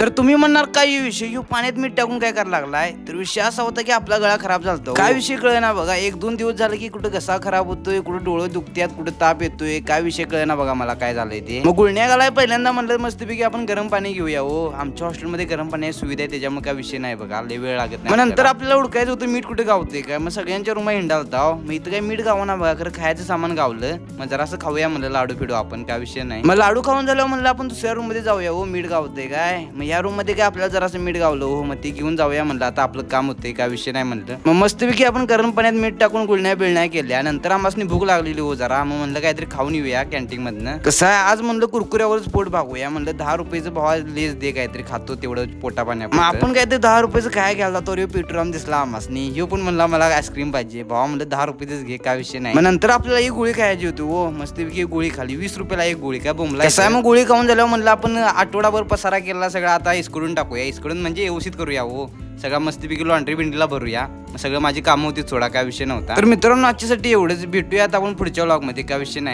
तर तुम्ही म्हणणार काय विषय ह्यो पाण्यात मीठ टाकून काय करायला लागलाय, तर विषय असा होता की आपला गळा खराब झालता। काय विषय कळेना बघा, 1-2 दिवस झाले की कुठे घसा खराब होतोय, कुठे डोळे दुखतात, कुठे ताप येतोय, काय विषय कळेना बघा मला काय झालंय ते। मग गुळण्या घालाय पहिल्यांदा म्हणलं मस्तपैकी आपण गरम पाणी घेऊया। हो आमच्या हॉस्टेलमध्ये गरम पाण्याची सुविधा आहे, त्याच्यामुळे काय विषय नाही बघा, लय वेळ लागत नाही। मग नंतर आपल्याला उडकायचं होतं मीठ कुठे गावते काय, मग सगळ्यांच्या रूम हिंडालता। मग इथं काय मीठ गावना बघा, खरं खायचं सामान गावलं। मग जरासं खाऊया म्हणलं, लाडू फिडू आपण, काय विषय नाही। मग लाडू खाऊन झाल्यावर म्हणलं आपण दुसऱ्या रूम मध्ये जाऊया। हो मीठ गावते काय, मग या रूम मध्ये काय आपल्याला जरासं मीठ गावलं। हो मग ते घेऊन जाऊया म्हणलं, आता आपलं काम होतंय, काय विषय नाही म्हणलं। मग मस्तपैकी आपण गरम पाण्यात मीठ टाकून गुळण्या बिळण्या केल्या। नंतर आम्हाला भूक लागलेली हो जरा, मग म्हणलं काहीतरी खाऊन येऊया कॅन्टीन मधनं। कसं आहे आज म्हणलं कुरकुऱ्यावरच पोट भागूया म्हणलं, 10 रुपयाचं भाव लेस दे, काहीतरी खातो तेवढं पोटा पाण्या। मग आपण काहीतरी 10 रुपयाचं काय घ्यायला, तो रे पेट्रोल दिसला आम्हासनी। ह्यो पण म्हणला मला आईस्क्रीम पाहिजे, भावा म्हणलं 10 रुपयाच घे, काय विषय नाही। मग नंतर आपल्याला एक गोळी खायची होती। हो मस्तपैकी गोळी खाली, 20 रुपयाला एक गोळी, काय बोंबला। कसं आहे मग गोळी खाऊन झाल्यावर म्हणलं आपण आठवडाभर पसारा केला सगळा, आता इसकडून टाकूया। इसकडून म्हणजे व्यवस्थित करूया। हो सगळा मस्तपैकी लॉन्ड्री बिंडीला भरूया, सगळं माझी कामं होती, थोडा काय विषय नव्हता। तर मित्रांनो आजच्यासाठी एवढंच, भेटूया आता आपण पुढच्या व्लॉग मध्ये, काय विषय नाही।